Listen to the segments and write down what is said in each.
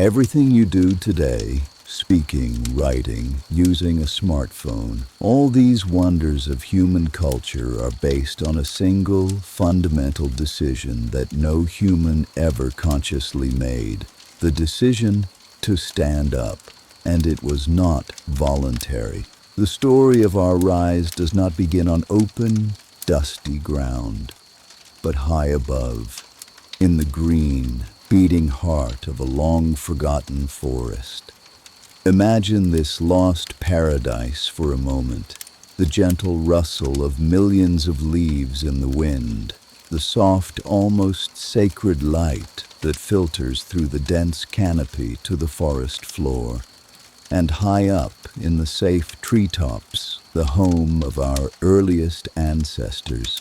Everything you do today, speaking, writing, using a smartphone, all these wonders of human culture are based on a single, fundamental decision that no human ever consciously made. The decision to stand up. And it was not voluntary. The story of our rise does not begin on open, dusty ground, but high above, in the green, beating heart of a long-forgotten forest. Imagine this lost paradise for a moment, the gentle rustle of millions of leaves in the wind, the soft, almost sacred light that filters through the dense canopy to the forest floor. And high up in the safe treetops, the home of our earliest ancestors.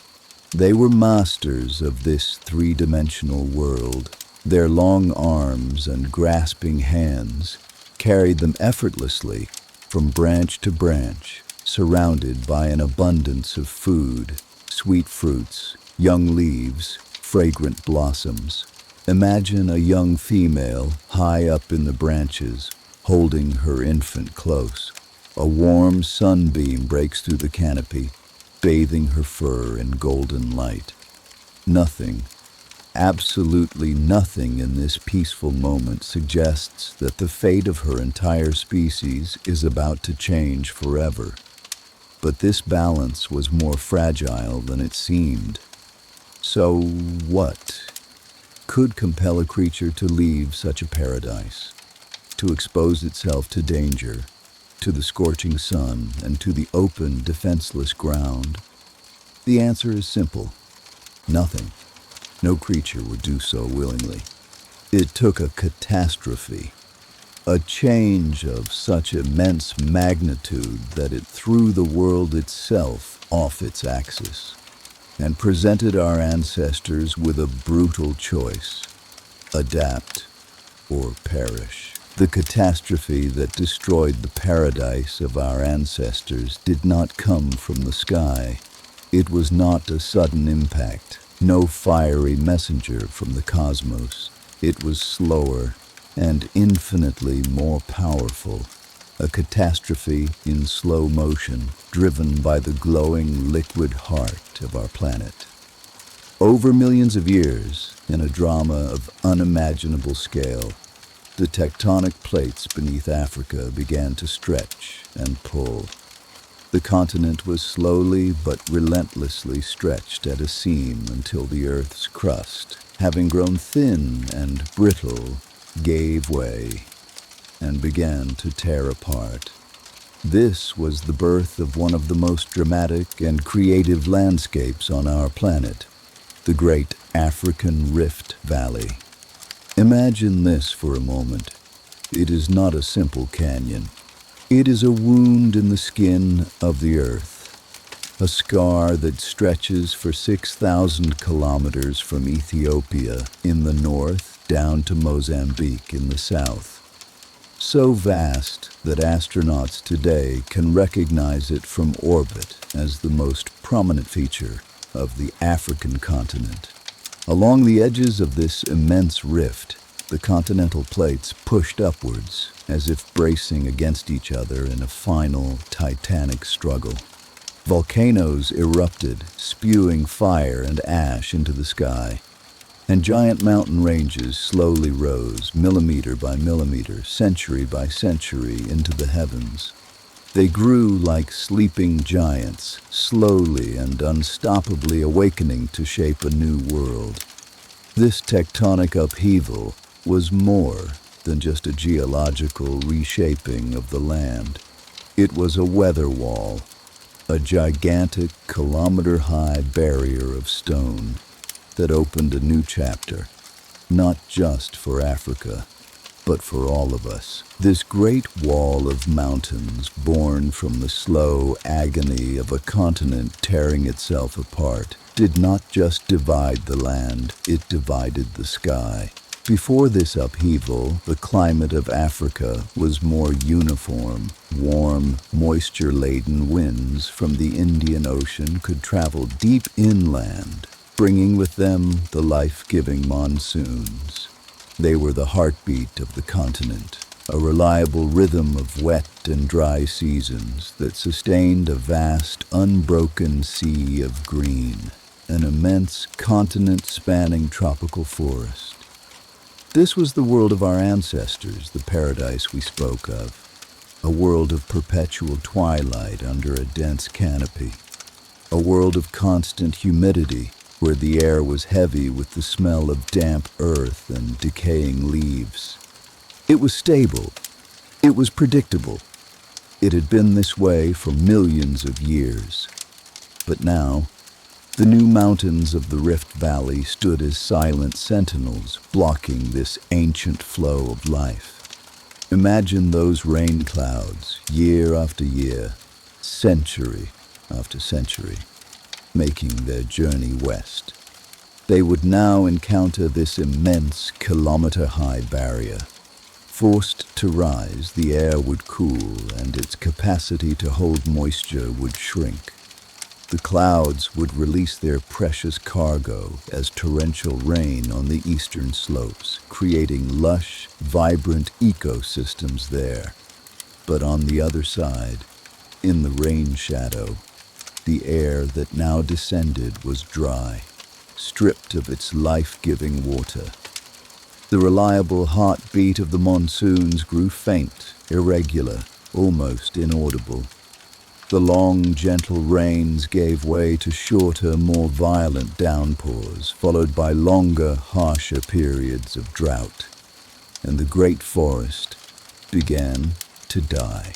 They were masters of this three-dimensional world. Their long arms and grasping hands carried them effortlessly from branch to branch, surrounded by an abundance of food, sweet fruits, young leaves, fragrant blossoms. Imagine a young female high up in the branches, holding her infant close. A warm sunbeam breaks through the canopy, bathing her fur in golden light. Nothing, absolutely nothing in this peaceful moment suggests that the fate of her entire species is about to change forever. But this balance was more fragile than it seemed. So what could compel a creature to leave such a paradise, to expose itself to danger, to the scorching sun, and to the open, defenseless ground? The answer is simple: nothing. No creature would do so willingly. It took a catastrophe, a change of such immense magnitude that it threw the world itself off its axis and presented our ancestors with a brutal choice: adapt or perish. The catastrophe that destroyed the paradise of our ancestors did not come from the sky. It was not a sudden impact, no fiery messenger from the cosmos. It was slower and infinitely more powerful, a catastrophe in slow motion, driven by the glowing liquid heart of our planet. Over millions of years, in a drama of unimaginable scale, the tectonic plates beneath Africa began to stretch and pull. The continent was slowly but relentlessly stretched at a seam until the Earth's crust, having grown thin and brittle, gave way and began to tear apart. This was the birth of one of the most dramatic and creative landscapes on our planet, the Great African Rift Valley. Imagine this for a moment. It is not a simple canyon. It is a wound in the skin of the earth, a scar that stretches for 6,000 kilometers from Ethiopia in the north down to Mozambique in the south. So vast that astronauts today can recognize it from orbit as the most prominent feature of the African continent. Along the edges of this immense rift, the continental plates pushed upwards as if bracing against each other in a final titanic struggle. Volcanoes erupted, spewing fire and ash into the sky, and giant mountain ranges slowly rose, millimeter by millimeter, century by century, into the heavens. They grew like sleeping giants, slowly and unstoppably awakening to shape a new world. This tectonic upheaval was more than just a geological reshaping of the land. It was a weather wall, a gigantic kilometer-high barrier of stone that opened a new chapter, not just for Africa, but for all of us. This great wall of mountains, born from the slow agony of a continent tearing itself apart, did not just divide the land, it divided the sky. Before this upheaval, the climate of Africa was more uniform. Warm, moisture-laden winds from the Indian Ocean could travel deep inland, bringing with them the life-giving monsoons. They were the heartbeat of the continent, a reliable rhythm of wet and dry seasons that sustained a vast, unbroken sea of green, an immense continent-spanning tropical forest. This was the world of our ancestors, the paradise we spoke of, a world of perpetual twilight under a dense canopy, a world of constant humidity where the air was heavy with the smell of damp earth and decaying leaves. It was stable. It was predictable. It had been this way for millions of years. But now, the new mountains of the Rift Valley stood as silent sentinels blocking this ancient flow of life. Imagine those rain clouds, year after year, century after century, making their journey west. They would now encounter this immense kilometer-high barrier. Forced to rise, the air would cool and its capacity to hold moisture would shrink. The clouds would release their precious cargo as torrential rain on the eastern slopes, creating lush, vibrant ecosystems there. But on the other side, in the rain shadow, the air that now descended was dry, stripped of its life-giving water. The reliable heartbeat of the monsoons grew faint, irregular, almost inaudible. The long, gentle rains gave way to shorter, more violent downpours, followed by longer, harsher periods of drought. And the great forest began to die.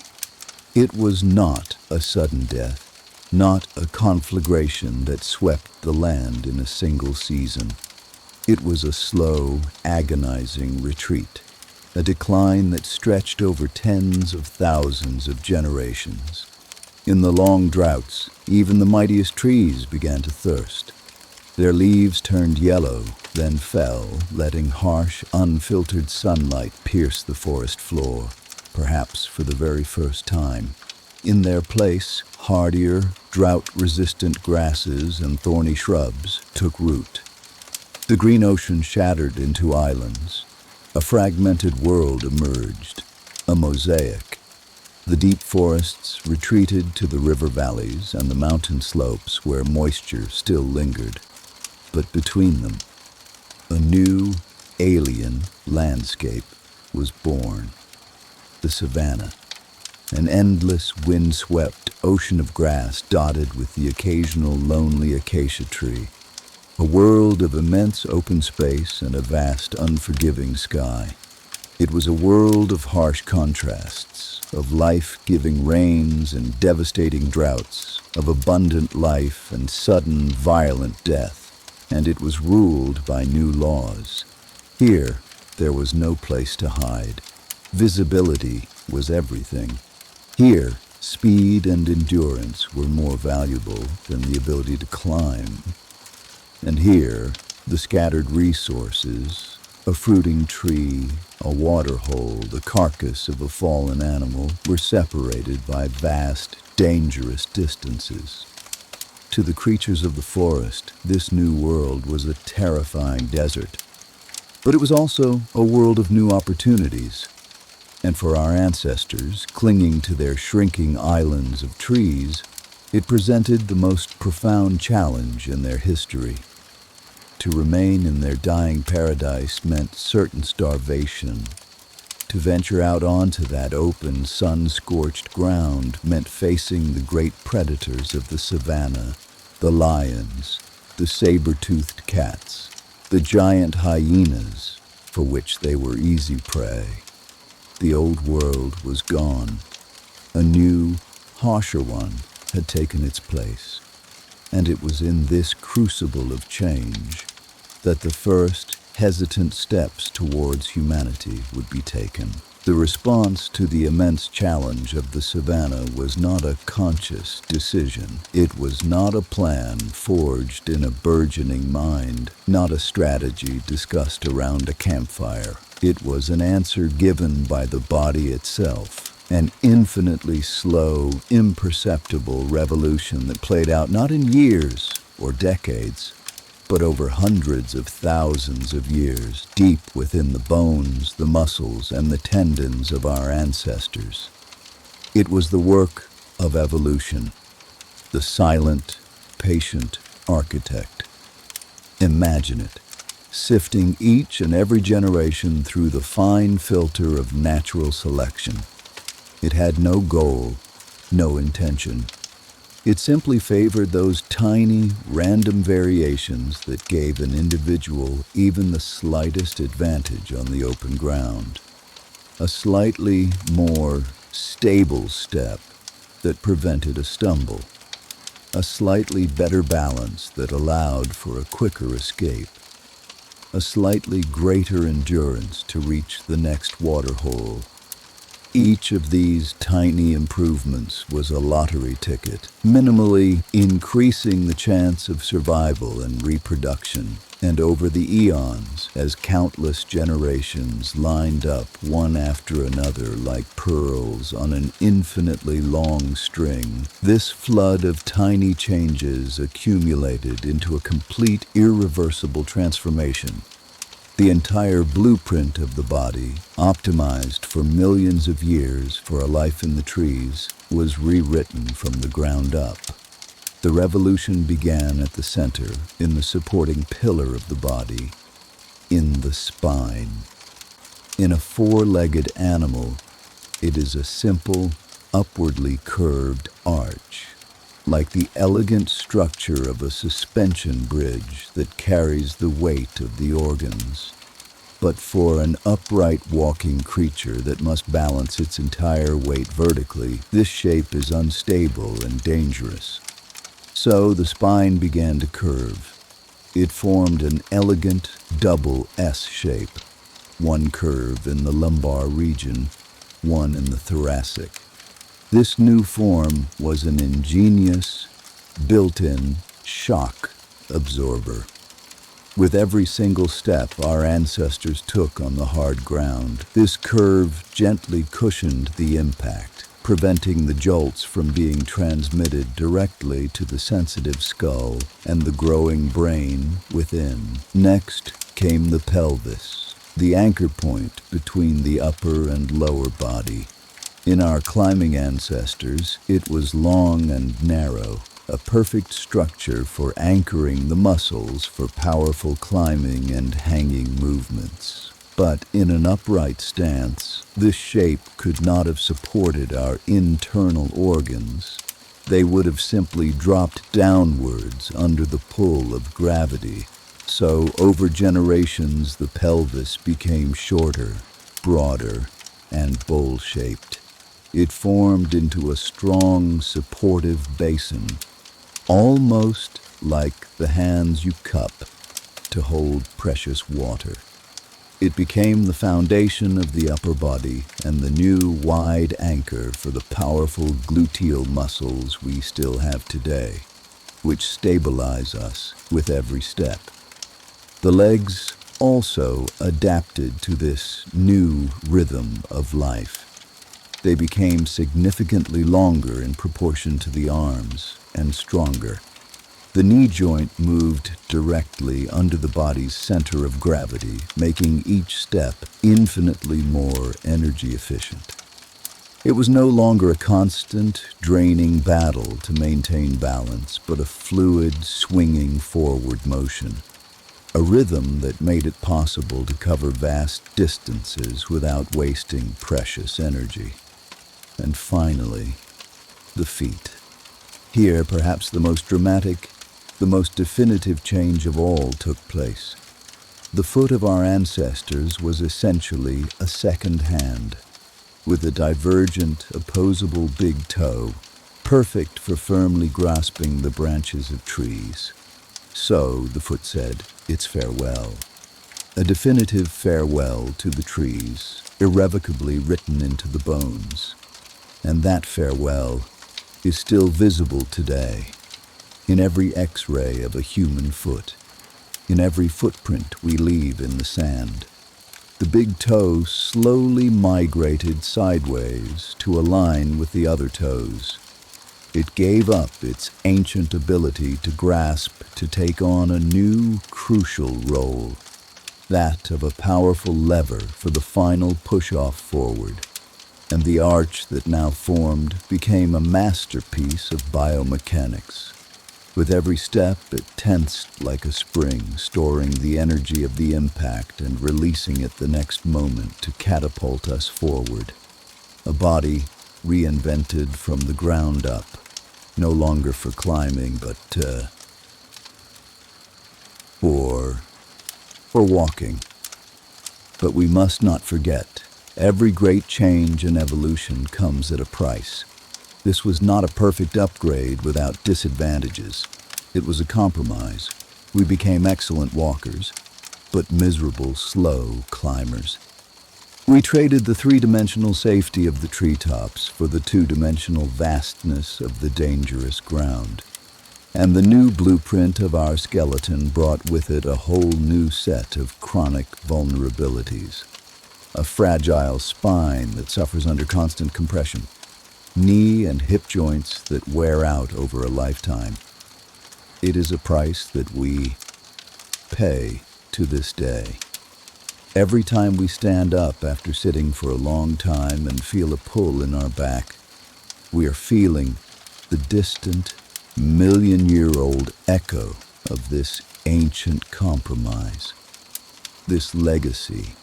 It was not a sudden death, not a conflagration that swept the land in a single season. It was a slow, agonizing retreat, a decline that stretched over tens of thousands of generations. In the long droughts, even the mightiest trees began to thirst. Their leaves turned yellow, then fell, letting harsh, unfiltered sunlight pierce the forest floor, perhaps for the very first time. In their place, hardier, drought-resistant grasses and thorny shrubs took root. The green ocean shattered into islands. A fragmented world emerged, a mosaic. The deep forests retreated to the river valleys and the mountain slopes where moisture still lingered. But between them, a new, alien landscape was born. The savanna, an endless, wind-swept ocean of grass dotted with the occasional lonely acacia tree. A world of immense open space and a vast, unforgiving sky. It was a world of harsh contrasts, of life-giving rains and devastating droughts, of abundant life and sudden, violent death, and it was ruled by new laws. Here, there was no place to hide. Visibility was everything. Here, speed and endurance were more valuable than the ability to climb. And here, the scattered resources, a fruiting tree, a water hole, the carcass of a fallen animal, were separated by vast, dangerous distances. To the creatures of the forest, this new world was a terrifying desert. But it was also a world of new opportunities. And for our ancestors, clinging to their shrinking islands of trees, it presented the most profound challenge in their history. To remain in their dying paradise meant certain starvation. To venture out onto that open, sun-scorched ground meant facing the great predators of the savanna, the lions, the saber-toothed cats, the giant hyenas, for which they were easy prey. The old world was gone. A new, harsher one had taken its place. And it was in this crucible of change that the first hesitant steps towards humanity would be taken. The response to the immense challenge of the savanna was not a conscious decision. It was not a plan forged in a burgeoning mind, not a strategy discussed around a campfire. It was an answer given by the body itself, an infinitely slow, imperceptible revolution that played out not in years or decades, but over hundreds of thousands of years, deep within the bones, the muscles, and the tendons of our ancestors. It was the work of evolution, the silent, patient architect. Imagine it, sifting each and every generation through the fine filter of natural selection. It had no goal, no intention. It simply favored those tiny, random variations that gave an individual even the slightest advantage on the open ground. A slightly more stable step that prevented a stumble. A slightly better balance that allowed for a quicker escape. A slightly greater endurance to reach the next waterhole. Each of these tiny improvements was a lottery ticket, minimally increasing the chance of survival and reproduction. And over the eons, as countless generations lined up one after another like pearls on an infinitely long string, this flood of tiny changes accumulated into a complete, irreversible transformation. The entire blueprint of the body, optimized for millions of years for a life in the trees, was rewritten from the ground up. The revolution began at the center, in the supporting pillar of the body, in the spine. In a four-legged animal, it is a simple, upwardly curved arch, like the elegant structure of a suspension bridge that carries the weight of the organs. But for an upright walking creature that must balance its entire weight vertically, this shape is unstable and dangerous. So the spine began to curve. It formed an elegant double S shape, one curve in the lumbar region, one in the thoracic. This new form was an ingenious, built-in shock absorber. With every single step our ancestors took on the hard ground, this curve gently cushioned the impact, preventing the jolts from being transmitted directly to the sensitive skull and the growing brain within. Next came the pelvis, the anchor point between the upper and lower body. In our climbing ancestors, it was long and narrow, a perfect structure for anchoring the muscles for powerful climbing and hanging movements. But in an upright stance, this shape could not have supported our internal organs. They would have simply dropped downwards under the pull of gravity. So, over generations, the pelvis became shorter, broader, and bowl-shaped. It formed into a strong, supportive basin, almost like the hands you cup to hold precious water. It became the foundation of the upper body and the new wide anchor for the powerful gluteal muscles we still have today, which stabilize us with every step. The legs also adapted to this new rhythm of life. They became significantly longer in proportion to the arms and stronger. The knee joint moved directly under the body's center of gravity, making each step infinitely more energy efficient. It was no longer a constant, draining battle to maintain balance, but a fluid, swinging forward motion. A rhythm that made it possible to cover vast distances without wasting precious energy. And finally, the feet. Here, perhaps the most dramatic, the most definitive change of all took place. The foot of our ancestors was essentially a second hand, with a divergent, opposable big toe, perfect for firmly grasping the branches of trees. So, the foot said, it's farewell. A definitive farewell to the trees, irrevocably written into the bones. And that farewell is still visible today, in every X-ray of a human foot, in every footprint we leave in the sand. The big toe slowly migrated sideways to align with the other toes. It gave up its ancient ability to grasp to take on a new, crucial role, that of a powerful lever for the final push-off forward. And the arch that now formed became a masterpiece of biomechanics. With every step, it tensed like a spring, storing the energy of the impact and releasing it the next moment to catapult us forward. A body reinvented from the ground up, no longer for climbing, but for walking. But we must not forget, every great change and evolution comes at a price. This was not a perfect upgrade without disadvantages. It was a compromise. We became excellent walkers, but miserable, slow climbers. We traded the three-dimensional safety of the treetops for the two-dimensional vastness of the dangerous ground. And the new blueprint of our skeleton brought with it a whole new set of chronic vulnerabilities. A fragile spine that suffers under constant compression, knee and hip joints that wear out over a lifetime. It is a price that we pay to this day. Every time we stand up after sitting for a long time and feel a pull in our back, we are feeling the distant, million-year-old echo of this ancient compromise, this legacy,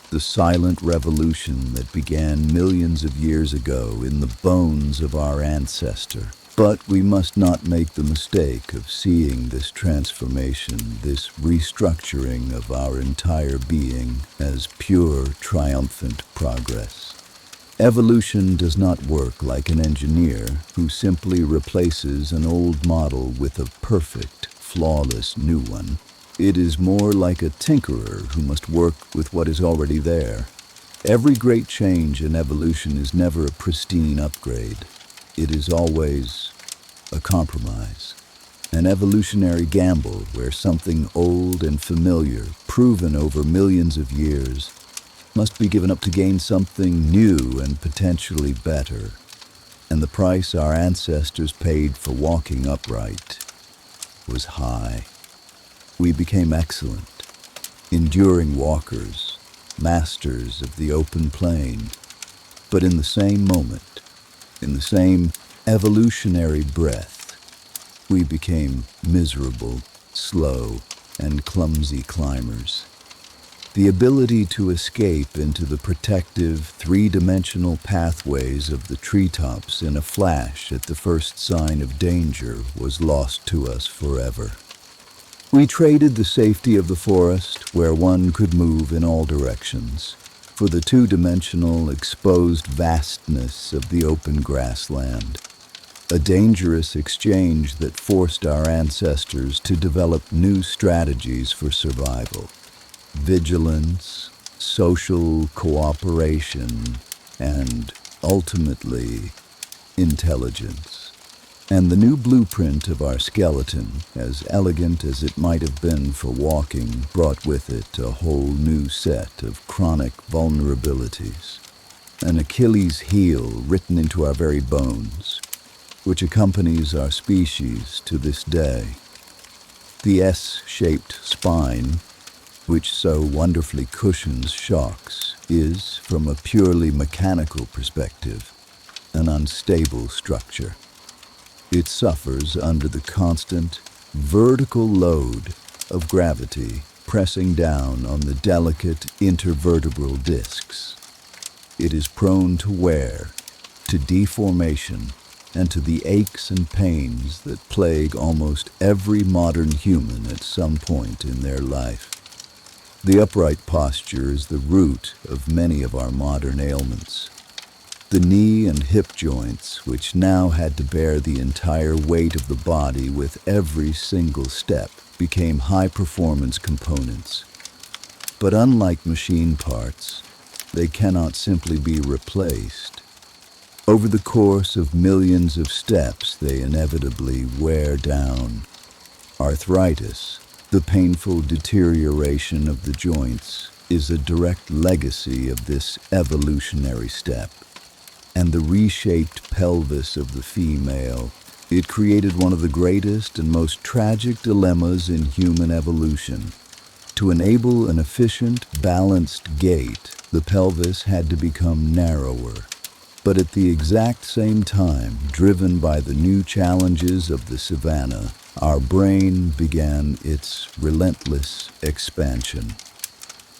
the silent revolution that began millions of years ago in the bones of our ancestor. But we must not make the mistake of seeing this transformation, this restructuring of our entire being as pure, triumphant progress. Evolution does not work like an engineer who simply replaces an old model with a perfect, flawless new one. It is more like a tinkerer who must work with what is already there. Every great change in evolution is never a pristine upgrade. It is always a compromise, an evolutionary gamble where something old and familiar, proven over millions of years, must be given up to gain something new and potentially better. And the price our ancestors paid for walking upright was high. We became excellent, enduring walkers, masters of the open plain. But in the same moment, in the same evolutionary breath, we became miserable, slow, and clumsy climbers. The ability to escape into the protective, three-dimensional pathways of the treetops in a flash at the first sign of danger was lost to us forever. We traded the safety of the forest, where one could move in all directions, for the two-dimensional, exposed vastness of the open grassland. A dangerous exchange that forced our ancestors to develop new strategies for survival. Vigilance, social cooperation, and ultimately, intelligence. And the new blueprint of our skeleton, as elegant as it might have been for walking, brought with it a whole new set of chronic vulnerabilities. An Achilles heel written into our very bones, which accompanies our species to this day. The S-shaped spine, which so wonderfully cushions shocks, is, from a purely mechanical perspective, an unstable structure. It suffers under the constant, vertical load of gravity pressing down on the delicate intervertebral discs. It is prone to wear, to deformation, and to the aches and pains that plague almost every modern human at some point in their life. The upright posture is the root of many of our modern ailments. The knee and hip joints, which now had to bear the entire weight of the body with every single step, became high-performance components. But unlike machine parts, they cannot simply be replaced. Over the course of millions of steps, they inevitably wear down. Arthritis, the painful deterioration of the joints, is a direct legacy of this evolutionary step. and the reshaped pelvis of the female. It created one of the greatest and most tragic dilemmas in human evolution. To enable an efficient, balanced gait, the pelvis had to become narrower. But at the exact same time, driven by the new challenges of the savanna, our brain began its relentless expansion.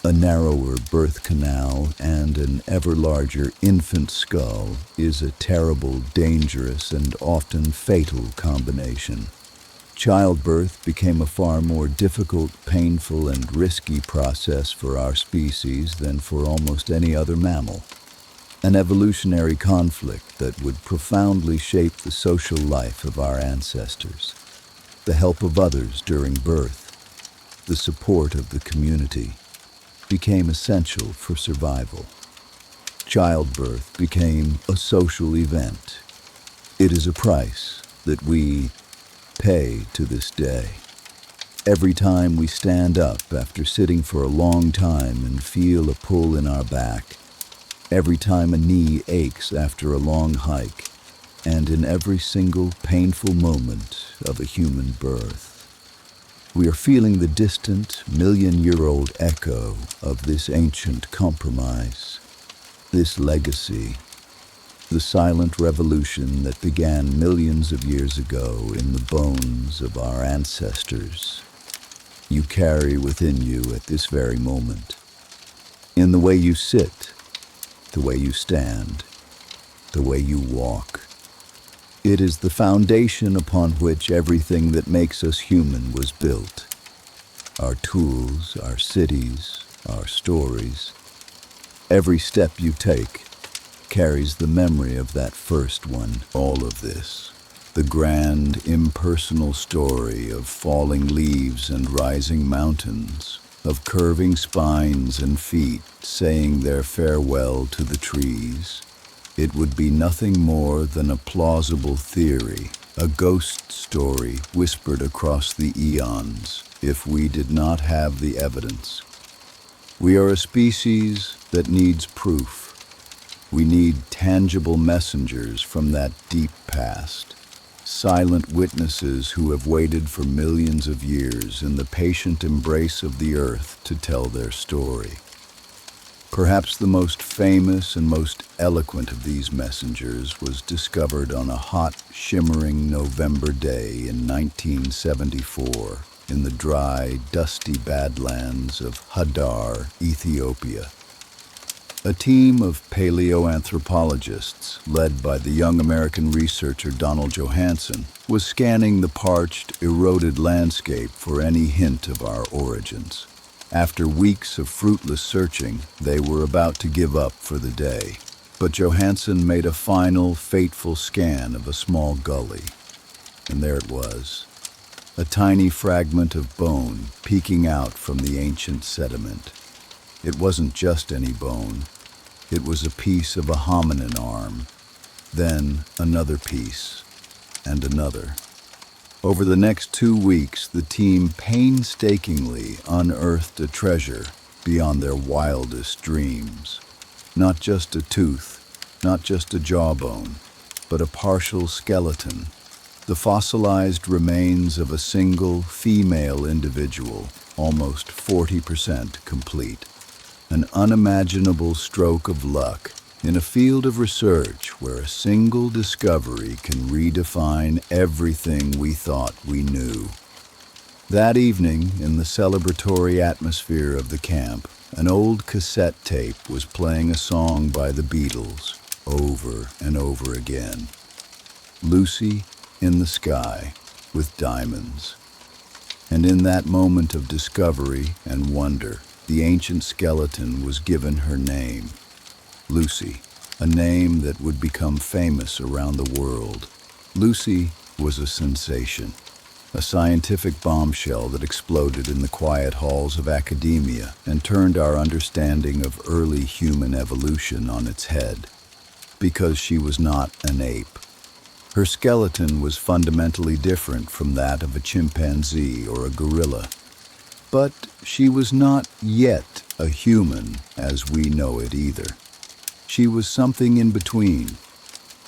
A narrower birth canal and an ever larger infant skull is a terrible, dangerous, and often fatal combination. Childbirth became a far more difficult, painful, and risky process for our species than for almost any other mammal. An evolutionary conflict that would profoundly shape the social life of our ancestors. The help of others during birth, the support of the community, became essential for survival. Childbirth became a social event. It is a price that we pay to this day. Every time we stand up after sitting for a long time and feel a pull in our back, every time a knee aches after a long hike, and in every single painful moment of a human birth, we are feeling the distant, million-year-old echo of this ancient compromise, this legacy, the silent revolution that began millions of years ago in the bones of our ancestors. You carry within you at this very moment, in the way you sit, the way you stand, the way you walk. It is the foundation upon which everything that makes us human was built. Our tools, our cities, our stories. Every step you take carries the memory of that first one. All of this, the grand, impersonal story of falling leaves and rising mountains, of curving spines and feet saying their farewell to the trees. It would be nothing more than a plausible theory, a ghost story whispered across the eons, if we did not have the evidence. We are a species that needs proof. We need tangible messengers from that deep past, silent witnesses who have waited for millions of years in the patient embrace of the earth to tell their story. Perhaps the most famous and most eloquent of these messengers was discovered on a hot, shimmering November day in 1974 in the dry, dusty badlands of Hadar, Ethiopia. A team of paleoanthropologists, led by the young American researcher Donald Johanson, was scanning the parched, eroded landscape for any hint of our origins. After weeks of fruitless searching, they were about to give up for the day. But Johanson made a final, fateful scan of a small gully. And there it was, a tiny fragment of bone peeking out from the ancient sediment. It wasn't just any bone. It was a piece of a hominin arm, then another piece, and another. Over the next 2 weeks, the team painstakingly unearthed a treasure beyond their wildest dreams. Not just a tooth, not just a jawbone, but a partial skeleton, the fossilized remains of a single female individual, almost 40% complete. An unimaginable stroke of luck in a field of research where a single discovery can redefine everything we thought we knew. That evening, in the celebratory atmosphere of the camp, an old cassette tape was playing a song by the Beatles over and over again. Lucy in the Sky with Diamonds. And in that moment of discovery and wonder, the ancient skeleton was given her name, Lucy, a name that would become famous around the world. Lucy was a sensation, a scientific bombshell that exploded in the quiet halls of academia and turned our understanding of early human evolution on its head. Because she was not an ape. Her skeleton was fundamentally different from that of a chimpanzee or a gorilla. But she was not yet a human as we know it either. She was something in between,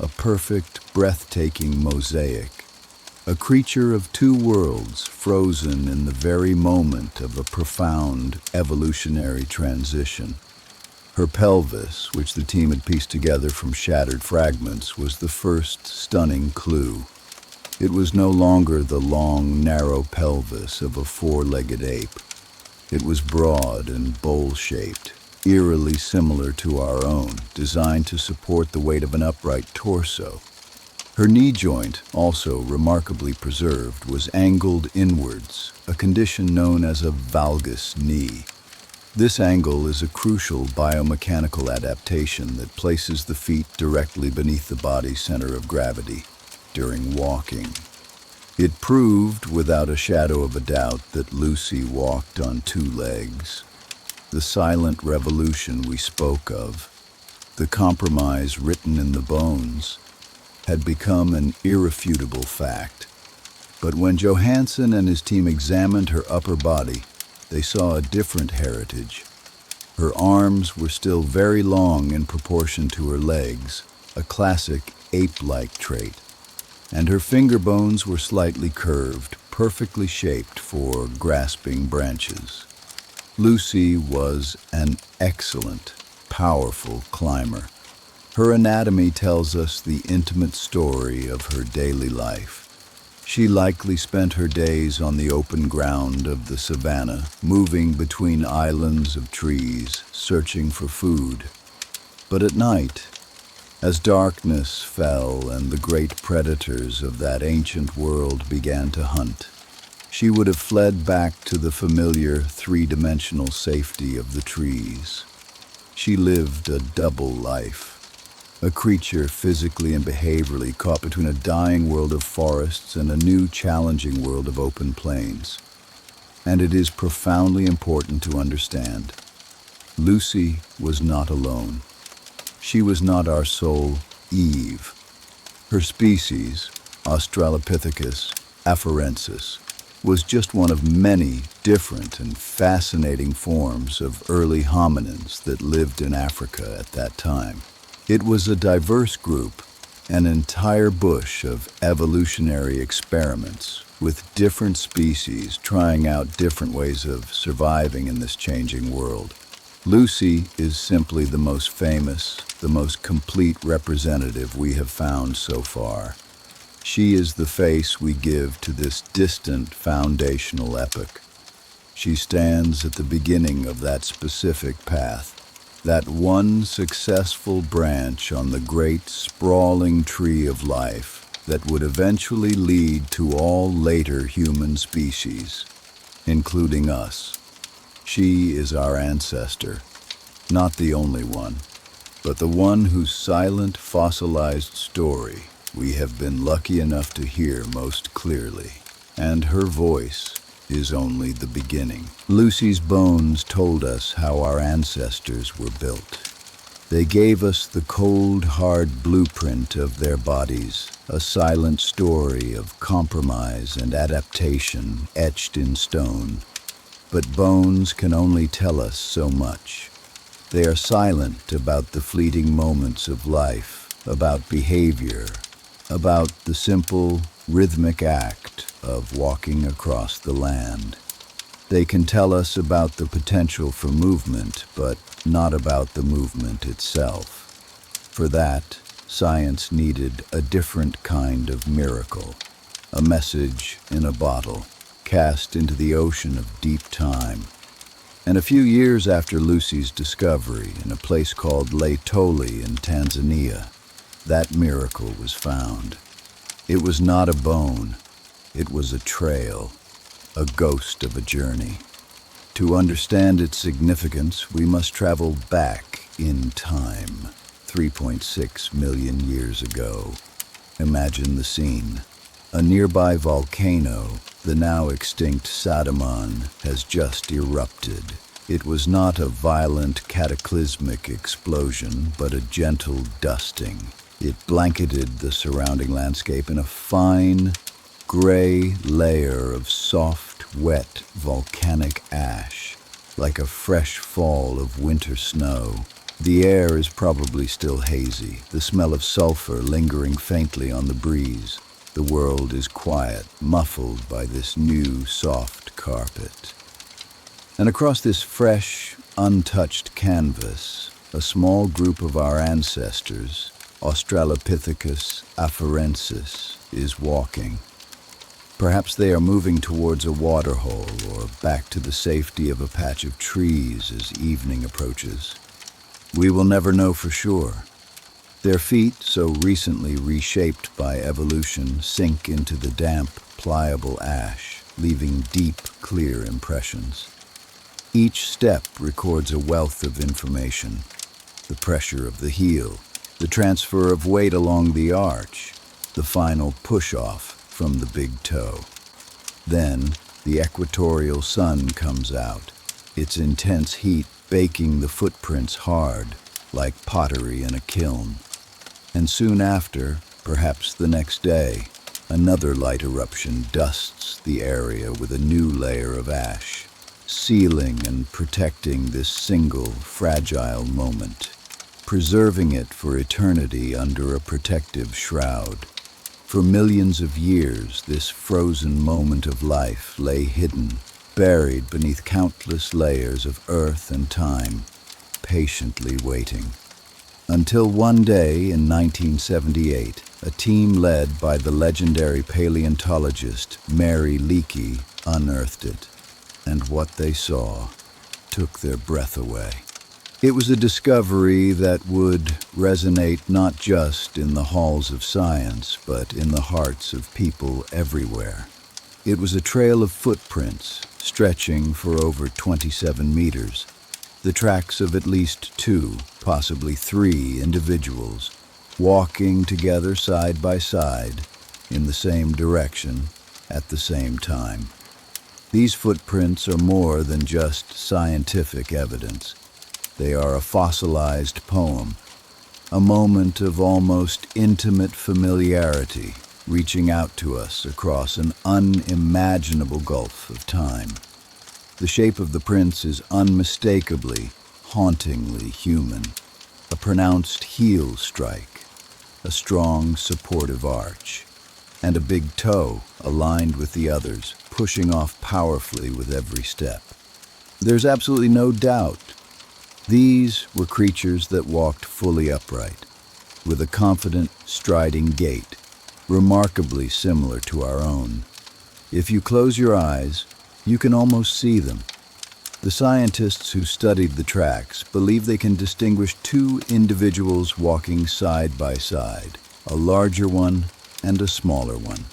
a perfect, breathtaking mosaic, a creature of two worlds frozen in the very moment of a profound evolutionary transition. Her pelvis, which the team had pieced together from shattered fragments, was the first stunning clue. It was no longer the long, narrow pelvis of a four-legged ape. It was broad and bowl-shaped, eerily similar to our own, designed to support the weight of an upright torso. Her knee joint, also remarkably preserved, was angled inwards, a condition known as a valgus knee. This angle is a crucial biomechanical adaptation that places the feet directly beneath the body's center of gravity during walking. It proved, without a shadow of a doubt, that Lucy walked on two legs. The silent revolution we spoke of, the compromise written in the bones, had become an irrefutable fact. But when Johansen and his team examined her upper body, they saw a different heritage. Her arms were still very long in proportion to her legs, a classic ape-like trait, and her finger bones were slightly curved, perfectly shaped for grasping branches. Lucy was an excellent, powerful climber. Her anatomy tells us the intimate story of her daily life. She likely spent her days on the open ground of the Savanna, moving between islands of trees, searching for food. But at night, as darkness fell and the great predators of that ancient world began to hunt, she would have fled back to the familiar three-dimensional safety of the trees. She lived a double life. A creature physically and behaviorally caught between a dying world of forests and a new challenging world of open plains. And it is profoundly important to understand, Lucy was not alone. She was not our sole Eve. Her species, Australopithecus afarensis, was just one of many different and fascinating forms of early hominins that lived in Africa at that time. It was a diverse group, an entire bush of evolutionary experiments, with different species trying out different ways of surviving in this changing world. Lucy is simply the most famous, the most complete representative we have found so far. She is the face we give to this distant foundational epoch. She stands at the beginning of that specific path, that one successful branch on the great sprawling tree of life that would eventually lead to all later human species, including us. She is our ancestor, not the only one, but the one whose silent fossilized story we have been lucky enough to hear most clearly, and her voice is only the beginning. Lucy's bones told us how our ancestors were built. They gave us the cold, hard blueprint of their bodies, a silent story of compromise and adaptation etched in stone. But bones can only tell us so much. They are silent about the fleeting moments of life, about behavior, about the simple, rhythmic act of walking across the land. They can tell us about the potential for movement, but not about the movement itself. For that, science needed a different kind of miracle, a message in a bottle, cast into the ocean of deep time. And a few years after Lucy's discovery, in a place called Laetoli in Tanzania, that miracle was found. It was not a bone, it was a trail, a ghost of a journey. To understand its significance, we must travel back in time, 3.6 million years ago. Imagine the scene. A nearby volcano, the now extinct Sadaman, has just erupted. It was not a violent, cataclysmic explosion, but a gentle dusting. It blanketed the surrounding landscape in a fine, gray layer of soft, wet, volcanic ash, like a fresh fall of winter snow. The air is probably still hazy, the smell of sulfur lingering faintly on the breeze. The world is quiet, muffled by this new, soft carpet. And across this fresh, untouched canvas, a small group of our ancestors, Australopithecus afarensis, is walking. Perhaps they are moving towards a waterhole or back to the safety of a patch of trees as evening approaches. We will never know for sure. Their feet, so recently reshaped by evolution, sink into the damp, pliable ash, leaving deep, clear impressions. Each step records a wealth of information: the pressure of the heel, the transfer of weight along the arch, the final push-off from the big toe. Then, the equatorial sun comes out, its intense heat baking the footprints hard, like pottery in a kiln. And soon after, perhaps the next day, another light eruption dusts the area with a new layer of ash, sealing and protecting this single, fragile moment, preserving it for eternity under a protective shroud. For millions of years, this frozen moment of life lay hidden, buried beneath countless layers of earth and time, patiently waiting. Until one day in 1978, a team led by the legendary paleontologist Mary Leakey unearthed it, and what they saw took their breath away. It was a discovery that would resonate not just in the halls of science, but in the hearts of people everywhere. It was a trail of footprints stretching for over 27 meters, the tracks of at least two, possibly three individuals, walking together side by side in the same direction at the same time. These footprints are more than just scientific evidence. They are a fossilized poem, a moment of almost intimate familiarity reaching out to us across an unimaginable gulf of time. The shape of the prints is unmistakably, hauntingly human. A pronounced heel strike, a strong, supportive arch, and a big toe aligned with the others, pushing off powerfully with every step. There's absolutely no doubt. These were creatures that walked fully upright, with a confident, striding gait, remarkably similar to our own. If you close your eyes, you can almost see them. The scientists who studied the tracks believe they can distinguish two individuals walking side by side, a larger one and a smaller one.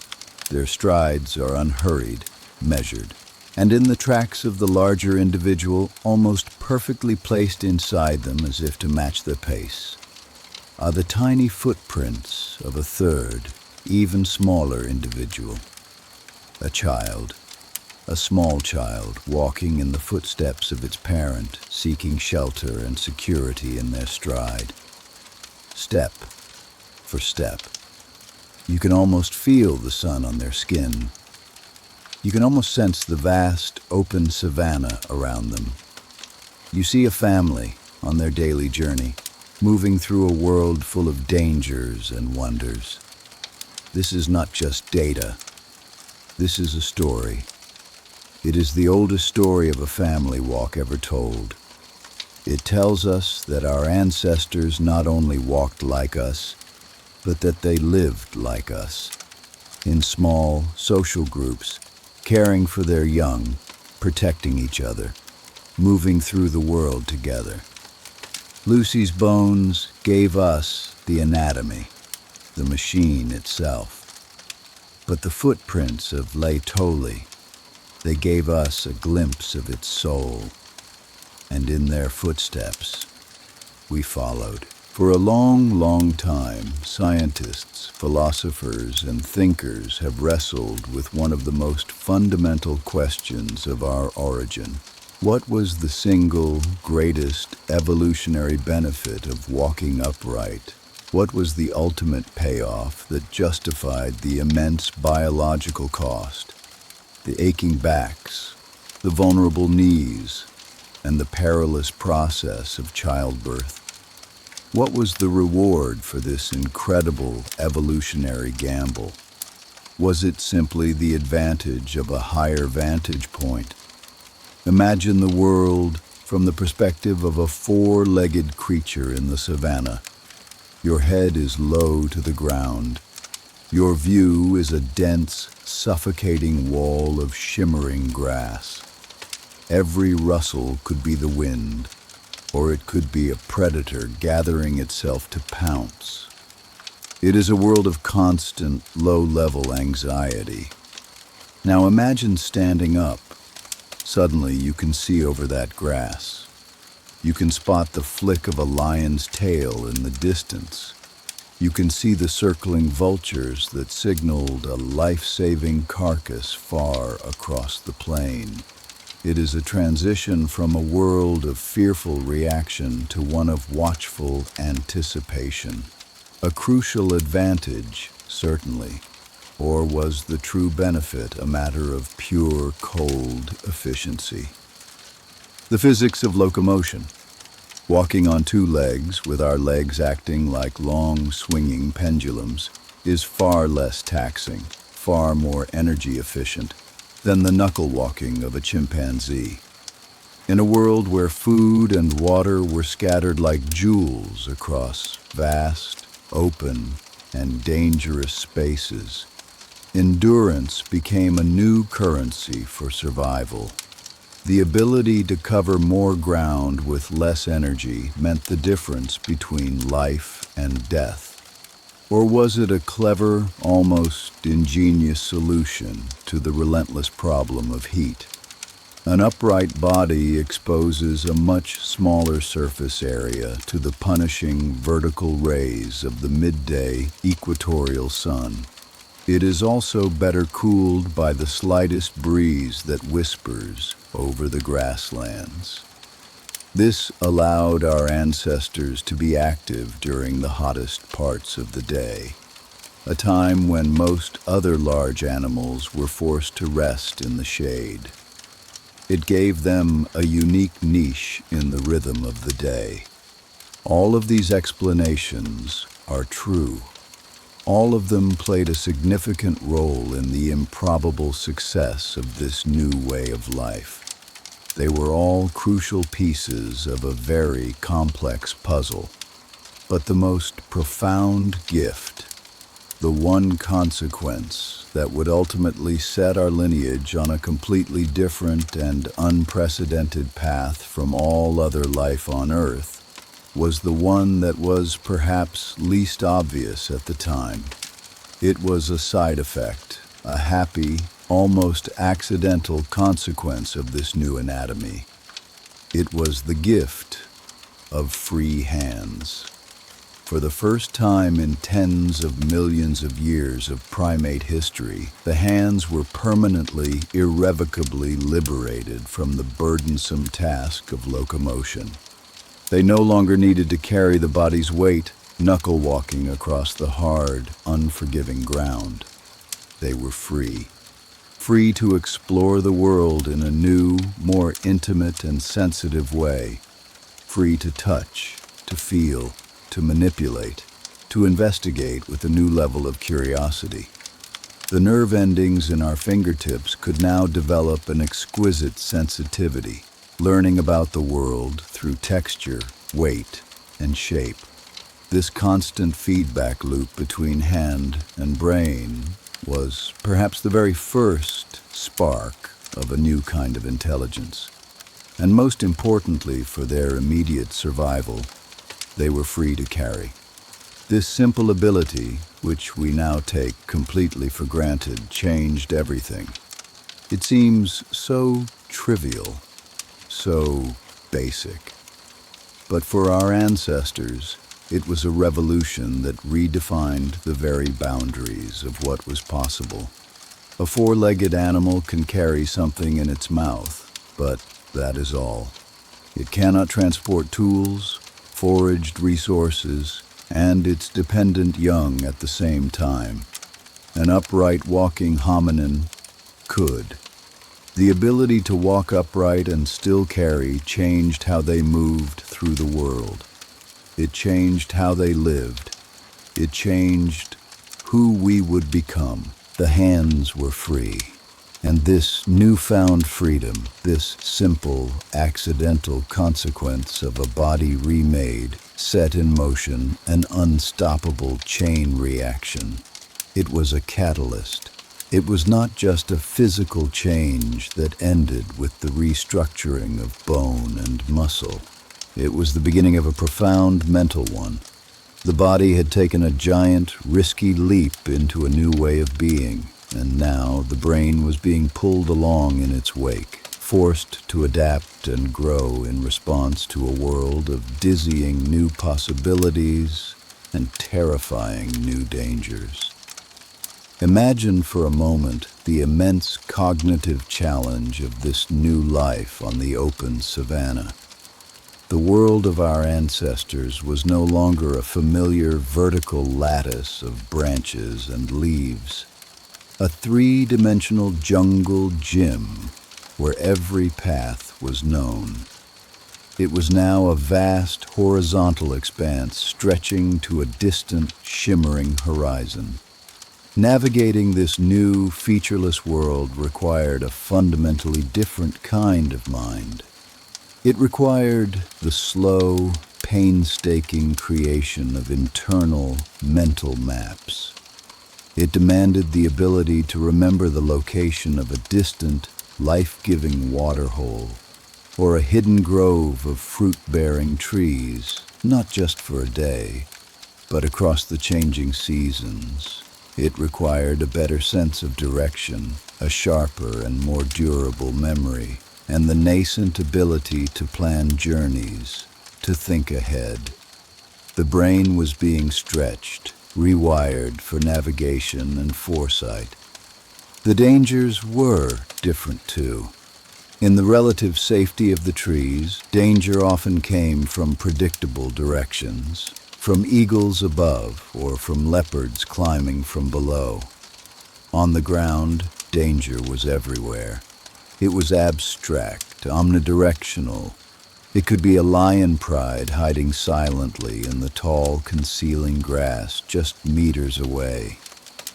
Their strides are unhurried, measured, and in the tracks of the larger individual, almost perfectly placed inside them as if to match their pace, are the tiny footprints of a third, even smaller individual, a child. A small child walking in the footsteps of its parent, seeking shelter and security in their stride. Step for step. You can almost feel the sun on their skin. You can almost sense the vast, open savanna around them. You see a family on their daily journey, moving through a world full of dangers and wonders. This is not just data. This is a story. It is the oldest story of a family walk ever told. It tells us that our ancestors not only walked like us, but that they lived like us, in small, social groups, caring for their young, protecting each other, moving through the world together. Lucy's bones gave us the anatomy, the machine itself. But the footprints of Laetoli, they gave us a glimpse of its soul, and in their footsteps, we followed. For a long, long time, scientists, philosophers, and thinkers have wrestled with one of the most fundamental questions of our origin. What was the single greatest evolutionary benefit of walking upright? What was the ultimate payoff that justified the immense biological cost? The aching backs, the vulnerable knees, and the perilous process of childbirth. What was the reward for this incredible evolutionary gamble? Was it simply the advantage of a higher vantage point? Imagine the world from the perspective of a four-legged creature in the savanna. Your head is low to the ground. Your view is a dense, suffocating wall of shimmering grass. Every rustle could be the wind, or it could be a predator gathering itself to pounce. It is a world of constant, low-level anxiety. Now imagine standing up. Suddenly you can see over that grass. You can spot the flick of a lion's tail in the distance. You can see the circling vultures that signaled a life-saving carcass far across the plain. It is a transition from a world of fearful reaction to one of watchful anticipation. A crucial advantage, certainly, or was the true benefit a matter of pure, cold efficiency? The physics of locomotion. Walking on two legs, with our legs acting like long, swinging pendulums, is far less taxing, far more energy efficient than the knuckle walking of a chimpanzee. In a world where food and water were scattered like jewels across vast, open, and dangerous spaces, endurance became a new currency for survival. The ability to cover more ground with less energy meant the difference between life and death. Or was it a clever, almost ingenious solution to the relentless problem of heat? An upright body exposes a much smaller surface area to the punishing vertical rays of the midday equatorial sun. It is also better cooled by the slightest breeze that whispers over the grasslands. This allowed our ancestors to be active during the hottest parts of the day, a time when most other large animals were forced to rest in the shade. It gave them a unique niche in the rhythm of the day. All of these explanations are true. All of them played a significant role in the improbable success of this new way of life. They were all crucial pieces of a very complex puzzle. But the most profound gift, the one consequence that would ultimately set our lineage on a completely different and unprecedented path from all other life on Earth, was the one that was perhaps least obvious at the time. It was a side effect, a happy, almost accidental consequence of this new anatomy. It was the gift of free hands. For the first time in tens of millions of years of primate history, the hands were permanently, irrevocably liberated from the burdensome task of locomotion. They no longer needed to carry the body's weight, knuckle walking across the hard, unforgiving ground. They were free. Free to explore the world in a new, more intimate and sensitive way. Free to touch, to feel, to manipulate, to investigate with a new level of curiosity. The nerve endings in our fingertips could now develop an exquisite sensitivity, learning about the world through texture, weight, and shape. This constant feedback loop between hand and brain was perhaps the very first spark of a new kind of intelligence. And most importantly for their immediate survival, they were free to carry. This simple ability, which we now take completely for granted, changed everything. It seems so trivial, so basic. But for our ancestors, it was a revolution that redefined the very boundaries of what was possible. A four-legged animal can carry something in its mouth, but that is all. It cannot transport tools, foraged resources, and its dependent young at the same time. An upright walking hominin could. The ability to walk upright and still carry changed how they moved through the world. It changed how they lived. It changed who we would become. The hands were free. And this newfound freedom, this simple, accidental consequence of a body remade, set in motion an unstoppable chain reaction. It was a catalyst. It was not just a physical change that ended with the restructuring of bone and muscle. It was the beginning of a profound mental one. The body had taken a giant, risky leap into a new way of being, and now the brain was being pulled along in its wake, forced to adapt and grow in response to a world of dizzying new possibilities and terrifying new dangers. Imagine for a moment the immense cognitive challenge of this new life on the open savanna. The world of our ancestors was no longer a familiar vertical lattice of branches and leaves, a three-dimensional jungle gym where every path was known. It was now a vast horizontal expanse stretching to a distant, shimmering horizon. Navigating this new, featureless world required a fundamentally different kind of mind. It required the slow, painstaking creation of internal, mental maps. It demanded the ability to remember the location of a distant, life-giving waterhole, or a hidden grove of fruit-bearing trees, not just for a day, but across the changing seasons. It required a better sense of direction, a sharper and more durable memory, and the nascent ability to plan journeys, to think ahead. The brain was being stretched, rewired for navigation and foresight. The dangers were different too. In the relative safety of the trees, danger often came from predictable directions, from eagles above or from leopards climbing from below. On the ground, danger was everywhere. It was abstract, omnidirectional. It could be a lion pride hiding silently in the tall, concealing grass just meters away.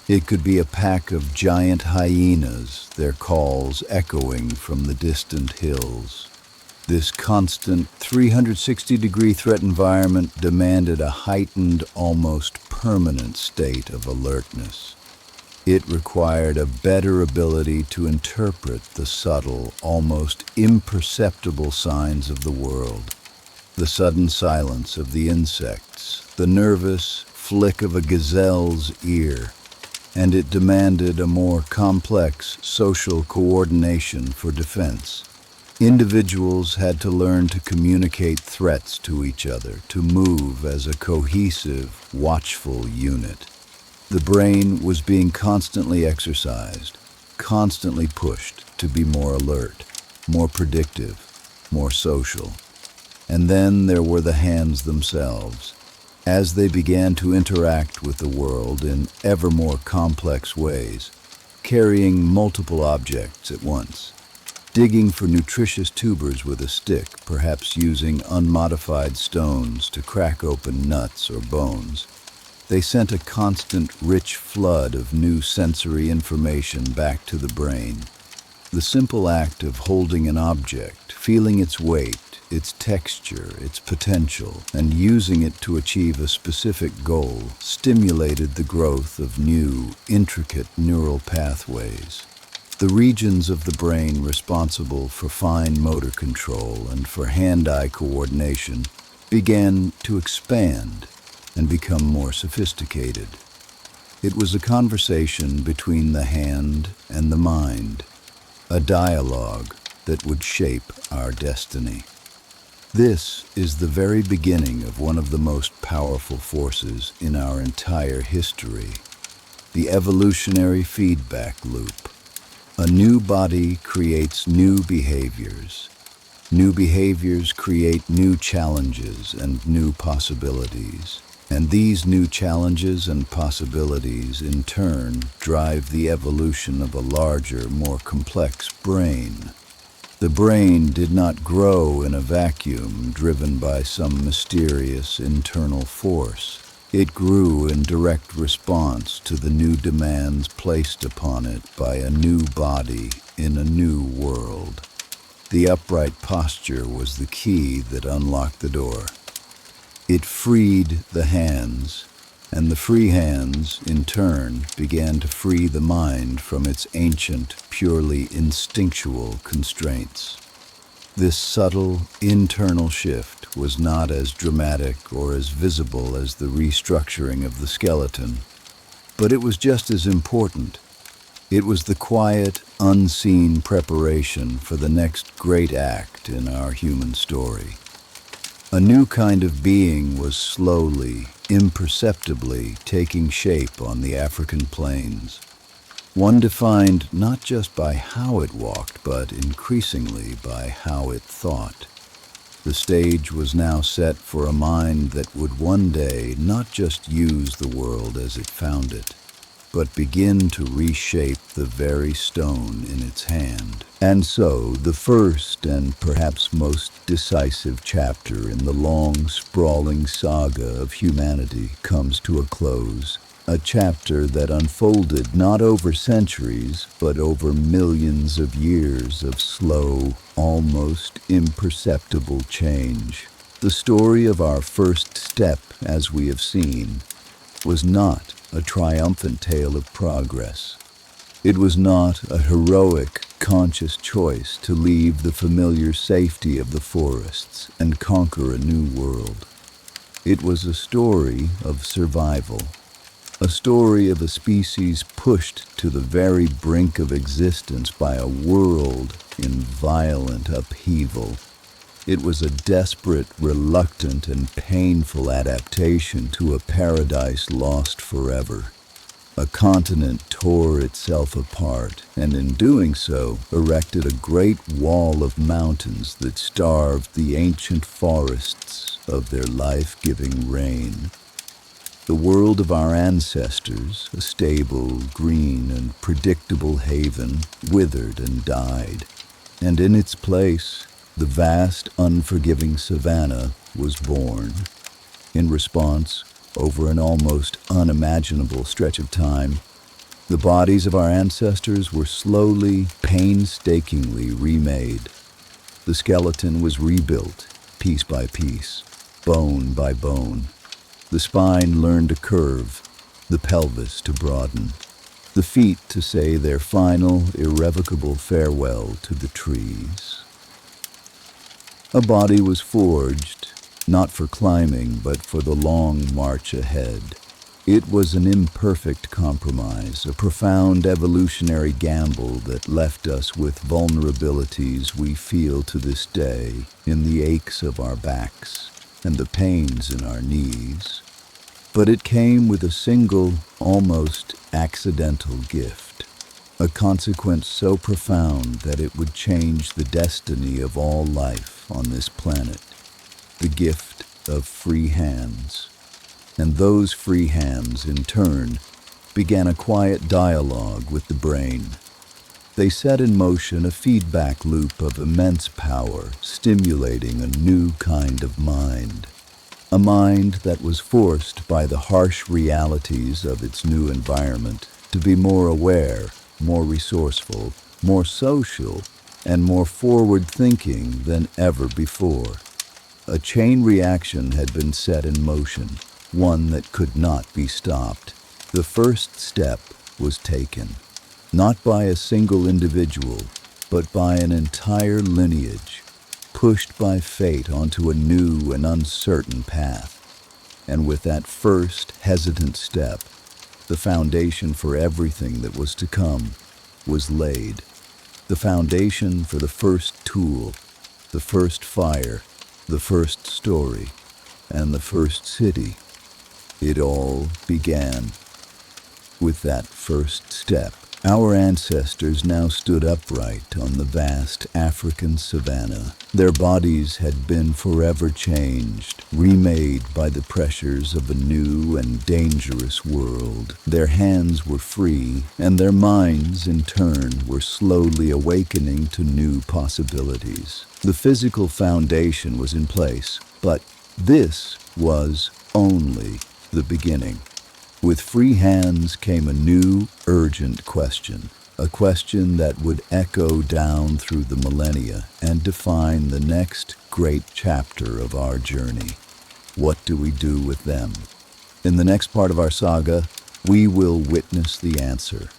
It could be a pack of giant hyenas, their calls echoing from the distant hills. This constant 360-degree threat environment demanded a heightened, almost permanent state of alertness. It required a better ability to interpret the subtle, almost imperceptible signs of the world. The sudden silence of the insects, the nervous flick of a gazelle's ear, and it demanded a more complex social coordination for defense. Individuals had to learn to communicate threats to each other, to move as a cohesive, watchful unit. The brain was being constantly exercised, constantly pushed to be more alert, more predictive, more social. And then there were the hands themselves. As they began to interact with the world in ever more complex ways, carrying multiple objects at once, digging for nutritious tubers with a stick, perhaps using unmodified stones to crack open nuts or bones, they sent a constant, rich flood of new sensory information back to the brain. The simple act of holding an object, feeling its weight, its texture, its potential, and using it to achieve a specific goal stimulated the growth of new, intricate neural pathways. The regions of the brain responsible for fine motor control and for hand-eye coordination began to expand and become more sophisticated. It was a conversation between the hand and the mind, a dialogue that would shape our destiny. This is the very beginning of one of the most powerful forces in our entire history, the evolutionary feedback loop. A new body creates new behaviors. New behaviors create new challenges and new possibilities. And these new challenges and possibilities, in turn, drive the evolution of a larger, more complex brain. The brain did not grow in a vacuum driven by some mysterious internal force. It grew in direct response to the new demands placed upon it by a new body in a new world. The upright posture was the key that unlocked the door. It freed the hands, and the free hands, in turn, began to free the mind from its ancient, purely instinctual constraints. This subtle, internal shift was not as dramatic or as visible as the restructuring of the skeleton, but it was just as important. It was the quiet, unseen preparation for the next great act in our human story. A new kind of being was slowly, imperceptibly taking shape on the African plains. One defined not just by how it walked, but increasingly by how it thought. The stage was now set for a mind that would one day not just use the world as it found it, but begin to reshape the very stone in its hand. And so, the first and perhaps most decisive chapter in the long, sprawling saga of humanity comes to a close. A chapter that unfolded not over centuries, but over millions of years of slow, almost imperceptible change. The story of our first step, as we have seen, was not a triumphant tale of progress. It was not a heroic, conscious choice to leave the familiar safety of the forests and conquer a new world. It was a story of survival, a story of a species pushed to the very brink of existence by a world in violent upheaval. It was a desperate, reluctant, and painful adaptation to a paradise lost forever. A continent tore itself apart, and in doing so, erected a great wall of mountains that starved the ancient forests of their life-giving rain. The world of our ancestors, a stable, green, and predictable haven, withered and died, and in its place, the vast, unforgiving Savanna was born. In response, over an almost unimaginable stretch of time, the bodies of our ancestors were slowly, painstakingly remade. The skeleton was rebuilt, piece by piece, bone by bone. The spine learned to curve, the pelvis to broaden, the feet to say their final, irrevocable farewell to the trees. A body was forged, not for climbing, but for the long march ahead. It was an imperfect compromise, a profound evolutionary gamble that left us with vulnerabilities we feel to this day in the aches of our backs and the pains in our knees. But it came with a single, almost accidental gift. A consequence so profound that it would change the destiny of all life on this planet. The gift of free hands. And those free hands, in turn, began a quiet dialogue with the brain. They set in motion a feedback loop of immense power, stimulating a new kind of mind. A mind that was forced by the harsh realities of its new environment to be more aware, more resourceful, more social, and more forward-thinking than ever before. A chain reaction had been set in motion, one that could not be stopped. The first step was taken, not by a single individual, but by an entire lineage, pushed by fate onto a new and uncertain path. And with that first hesitant step, the foundation for everything that was to come was laid. The foundation for the first tool, the first fire, the first story, and the first city. It all began with that first step. Our ancestors now stood upright on the vast African savanna. Their bodies had been forever changed, remade by the pressures of a new and dangerous world. Their hands were free, and their minds, in turn, were slowly awakening to new possibilities. The physical foundation was in place, but this was only the beginning. With free hands came a new, urgent question, a question that would echo down through the millennia and define the next great chapter of our journey. What do we do with them? In the next part of our saga, we will witness the answer.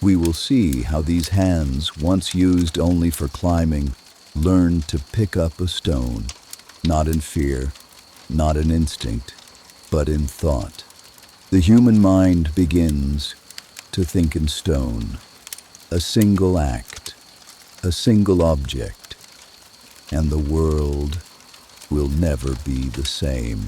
We will see how these hands, once used only for climbing, learned to pick up a stone, not in fear, not in instinct, but in thought. The human mind begins to think in stone, a single act, a single object, and the world will never be the same.